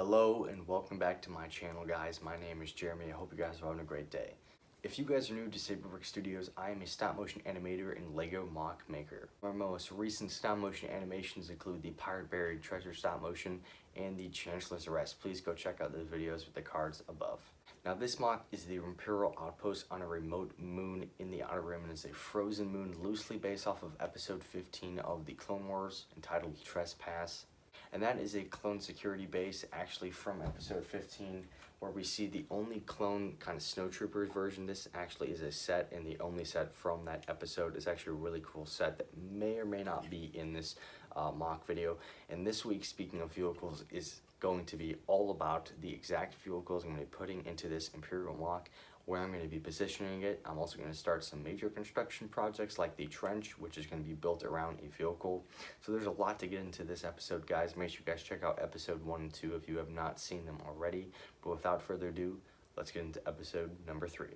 Hello and welcome back to my channel, guys. My name is Jeremy. I hope you guys are having a great day. If you guys are new to Saberbrick Studios, I am a stop motion animator and Lego mock maker. Our most recent stop motion animations include the Pirate Buried Treasure stop motion and the Chancellor's Arrest. Please go check out those videos with the cards above. Now this mock is the Imperial Outpost on a remote moon in the Outer Rim, and is a frozen moon loosely based off of episode 15 of the Clone Wars entitled Trespass. And that is a clone security base actually from episode 15, where we see the only clone kind of snowtroopers version. This actually is a set, and the only set from that episode. Is actually a really cool set that may or may not be in this mock video. And this week, speaking of vehicles, is going to be all about the exact vehicles I'm going to be putting into this Imperial mock, where I'm going to be positioning it. I'm also going to start some major construction projects like the trench, which is going to be built around a vehicle. So there's a lot to get into this episode, guys. Make sure you guys check out episode 1 and 2 if you have not seen them already. But without further ado, let's get into episode number 3.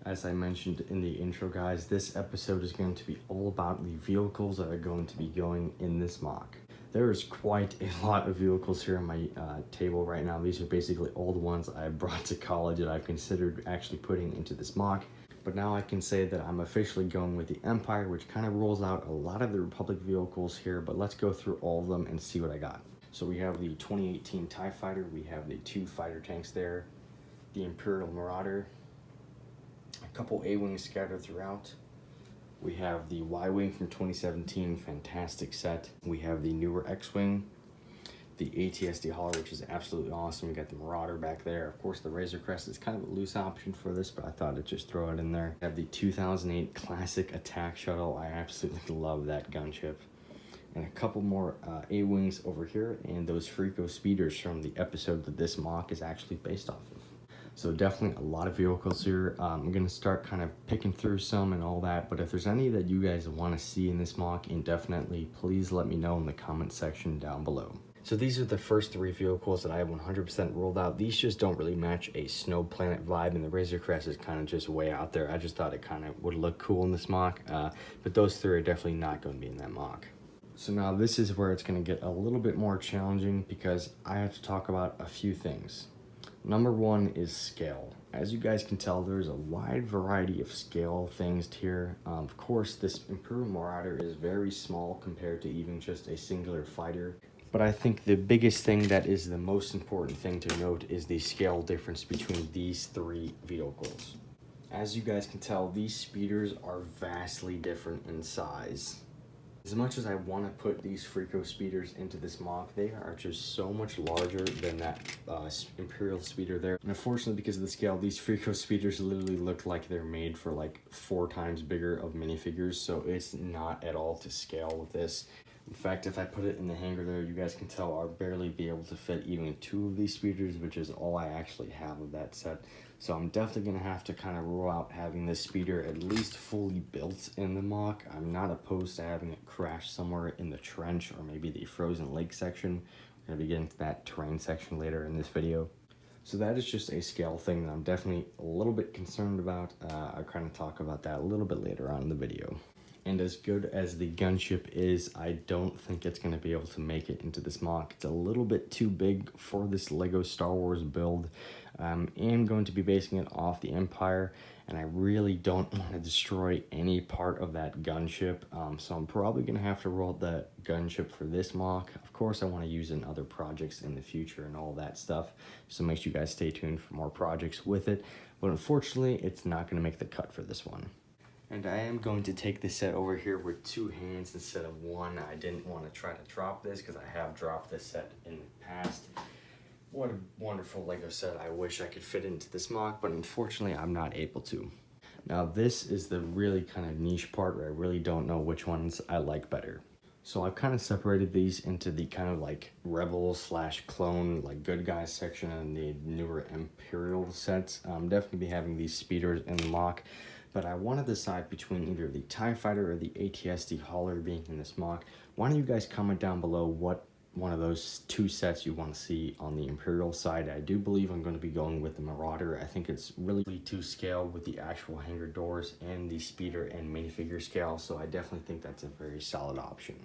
As I mentioned in the intro, guys, this episode is going to be all about the vehicles that are going to be going in this mock. There is quite a lot of vehicles here on my table right now. These are basically all the ones I brought to college that I've considered actually putting into this mock. But now I can say that I'm officially going with the Empire, which kind of rolls out a lot of the Republic vehicles here. But let's go through all of them and see what I got. So we have the 2018 TIE Fighter. We have the 2 fighter tanks there. The Imperial Marauder. A couple A-Wings scattered throughout. We have the Y-Wing from 2017, fantastic set. We have the newer X-Wing, the ATSD Hauler, which is absolutely awesome. We got the Marauder back there. Of course, the Razor Crest is kind of a loose option for this, but I thought I'd just throw it in there. We have the 2008 Classic Attack Shuttle. I absolutely love that gunship. And a couple more A-Wings over here, and those Freako Speeders from the episode that this mock is actually based off of. So definitely a lot of vehicles here. I'm going to start kind of picking through some and all that, but if there's any that you guys want to see in this mock, indefinitely, please let me know in the comment section down below. So these are the first 3 vehicles that I have 100% rolled out. These just don't really match a snow planet vibe, and the Razor Crest is kind of just way out there. I just thought it kind of would look cool in this mock, but those 3 are definitely not going to be in that mock. So now this is where it's going to get a little bit more challenging, because I have to talk about a few things. Number 1 is scale. As you guys can tell, there's a wide variety of scale things here. Of course, this Imperial Marauder is very small compared to even just a singular fighter. But I think the biggest thing that is the most important thing to note is the scale difference between these 3 vehicles. As you guys can tell, these speeders are vastly different in size. As much as I want to put these Freako Speeders into this mock, they are just so much larger than that Imperial Speeder there. And unfortunately, because of the scale, these Freako Speeders literally look like they're made for like 4 times bigger of minifigures, so it's not at all to scale with this. In fact, if I put it in the hanger there, you guys can tell I'll barely be able to fit even 2 of these speeders, which is all I actually have of that set. So I'm definitely going to have to kind of rule out having this speeder at least fully built in the mock. I'm not opposed to having it crash somewhere in the trench or maybe the frozen lake section. We're going to be getting to that terrain section later in this video. So that is just a scale thing that I'm definitely a little bit concerned about. I'll kind of talk about that a little bit later on in the video. And as good as the gunship is, I don't think it's going to be able to make it into this mock. It's a little bit too big for this Lego Star Wars build. I am going to be basing it off the Empire, and I really don't want to destroy any part of that gunship. So I'm probably going to have to roll the gunship for this mock. Of course, I want to use it in other projects in the future and all that stuff. So make sure you guys stay tuned for more projects with it. But unfortunately, it's not going to make the cut for this one. And I am going to take this set over here with 2 hands instead of 1. I didn't want to try to drop this because I have dropped this set in the past. What a wonderful Lego set. I wish I could fit into this mock, but unfortunately I'm not able to. Now this is the really kind of niche part where I really don't know which ones I like better. So I've kind of separated these into the kind of like rebel / clone, like good guys section, and the newer Imperial sets. I'm definitely be having these speeders in the mock. But I want to decide between either the TIE Fighter or the ATSD Hauler being in this mock. Why don't you guys comment down below what one of those 2 sets you want to see on the Imperial side. I do believe I'm going to be going with the Marauder. I think it's really to scale with the actual hangar doors and the speeder and minifigure scale, so I definitely think that's a very solid option.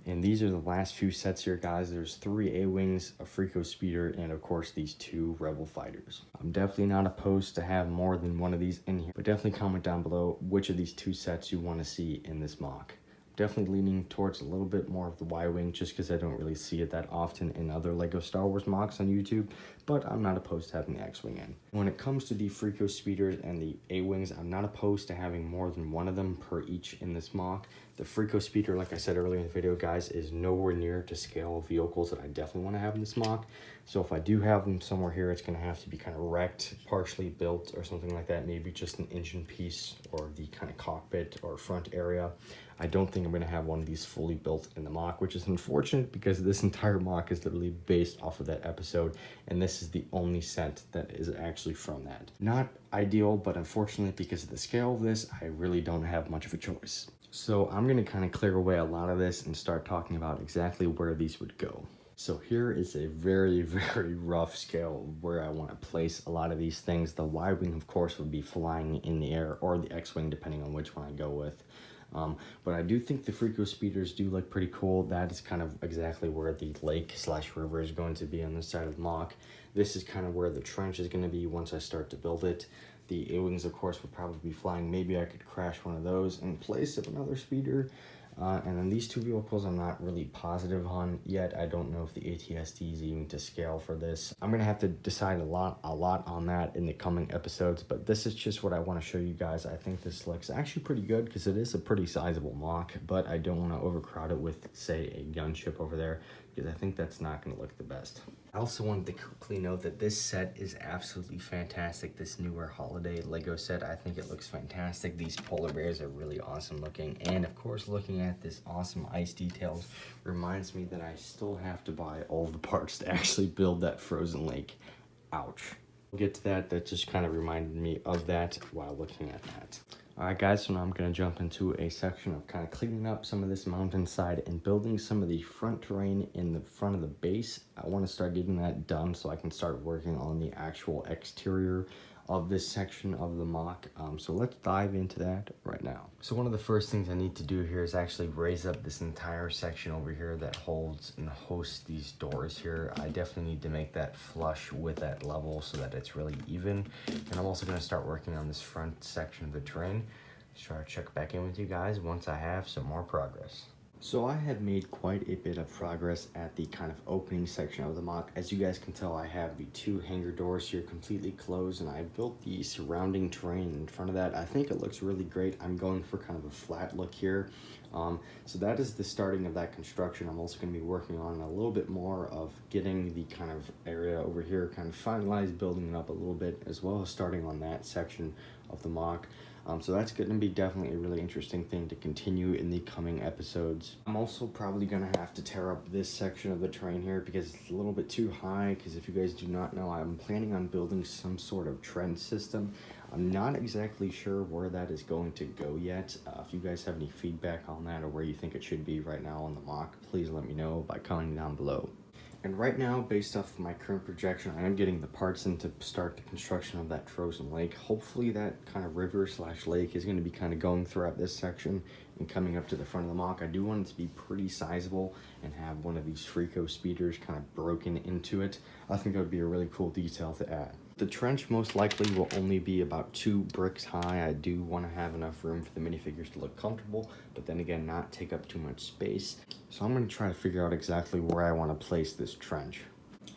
And these are the last few sets here, guys. There's 3 A-Wings, a Freako Speeder, and of course these 2 Rebel Fighters. I'm definitely not opposed to have more than one of these in here, but definitely comment down below which of these 2 sets you want to see in this mock. Definitely leaning towards a little bit more of the Y-Wing just because I don't really see it that often in other LEGO Star Wars mocks on YouTube, but I'm not opposed to having the X-Wing in. When it comes to the Freako Speeders and the A-Wings, I'm not opposed to having more than one of them per each in this mock. The Freako Speeder, like I said earlier in the video, guys, is nowhere near to scale vehicles that I definitely want to have in this mock. So if I do have them somewhere here, it's going to have to be kind of wrecked, partially built or something like that. Maybe just an engine piece or the kind of cockpit or front area. I don't think I'm going to have one of these fully built in the mock, which is unfortunate because this entire mock is literally based off of that episode, and this is the only set that is actually from that. Not ideal, but unfortunately because of the scale of this, I really don't have much of a choice. So I'm going to kind of clear away a lot of this and start talking about exactly where these would go. So here is a very, very rough scale where I want to place a lot of these things. The Y-Wing, of course, would be flying in the air, or the X-Wing, depending on which one I go with. But I do think the Freako Speeders do look pretty cool. That is kind of exactly where the lake / river is going to be on this side of the mock. This is kind of where the trench is going to be once I start to build it. The A-Wings, of course, would probably be flying. Maybe I could crash one of those in place of another speeder. And then these 2 vehicles I'm not really positive on yet. I don't know if the AT-ST is even to scale for this. I'm going to have to decide a lot on that in the coming episodes, but this is just what I want to show you guys. I think this looks actually pretty good because it is a pretty sizable mock, but I don't want to overcrowd it with, say, a gunship over there because I think that's not going to look the best. I also wanted to quickly note that this set is absolutely fantastic. This newer holiday Lego set, I think it looks fantastic. These polar bears are really awesome looking. And of course, looking at this awesome ice details reminds me that I still have to buy all the parts to actually build that frozen lake. Ouch. We'll get to that. That just kind of reminded me of that while looking at that. Alright guys, so now I'm going to jump into a section of kind of cleaning up some of this mountainside and building some of the front terrain in the front of the base. I want to start getting that done so I can start working on the actual exterior of this section of the mock. So let's dive into that right now. So one of the first things I need to do here is actually raise up this entire section over here that holds and hosts these doors here. I definitely need to make that flush with that level so that it's really even. And I'm also going to start working on this front section of the terrain. Try to check back in with you guys once I have some more progress. So I have made quite a bit of progress at the kind of opening section of the mock. As you guys can tell, I have the 2 hangar doors here completely closed, and I built the surrounding terrain in front of that. I think it looks really great. I'm going for kind of a flat look here. So that is the starting of that construction. I'm also going to be working on a little bit more of getting the kind of area over here kind of finalized, building it up a little bit, as well as starting on that section of the mock. So that's going to be definitely a really interesting thing to continue in the coming episodes. I'm also probably going to have to tear up this section of the terrain here because it's a little bit too high, because if you guys do not know, I'm planning on building some sort of trench system. I'm not exactly sure where that is going to go yet. If you guys have any feedback on that or where you think it should be right now on the mock, please let me know by commenting down below. And right now, based off of my current projection, I am getting the parts in to start the construction of that frozen lake. Hopefully that kind of river / lake is going to be kind of going throughout this section and coming up to the front of the mock. I do want it to be pretty sizable and have one of these Freako Speeders kind of broken into it. I think that would be a really cool detail to add. The trench most likely will only be about 2 bricks high. I do want to have enough room for the minifigures to look comfortable, but then again, not take up too much space. So I'm going to try to figure out exactly where I want to place this trench.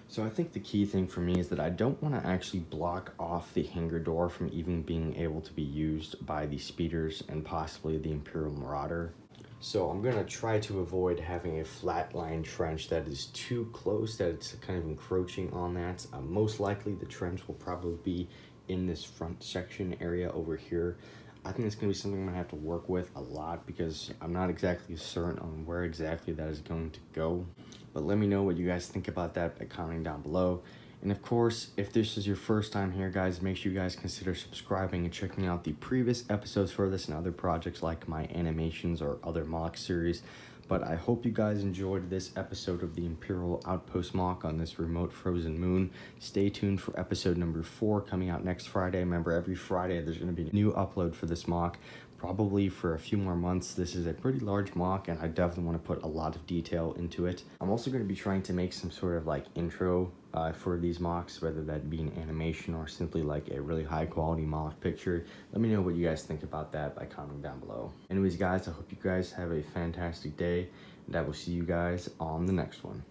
So I think the key thing for me is that I don't want to actually block off the hangar door from even being able to be used by the speeders and possibly the Imperial Marauder. So I'm going to try to avoid having a flat line trench that is too close, that it's kind of encroaching on that. Most likely the trench will probably be in this front section area over here. I think it's going to be something I'm going to have to work with a lot because I'm not exactly certain on where exactly that is going to go. But let me know what you guys think about that by commenting down below. And of course, if this is your first time here, guys, make sure you guys consider subscribing and checking out the previous episodes for this and other projects like my animations or other mock series. But I hope you guys enjoyed this episode of the Imperial Outpost mock on this remote frozen moon. Stay tuned for episode number 4 coming out next Friday. Remember, every Friday there's going to be a new upload for this mock. probably for a few more months. This is a pretty large mock and I definitely want to put a lot of detail into it. I'm also going to be trying to make some sort of like intro for these mocks, whether that be an animation or simply like a really high quality mock picture. Let me know what you guys think about that by commenting down below. Anyways guys, I hope you guys have a fantastic day and I will see you guys on the next one.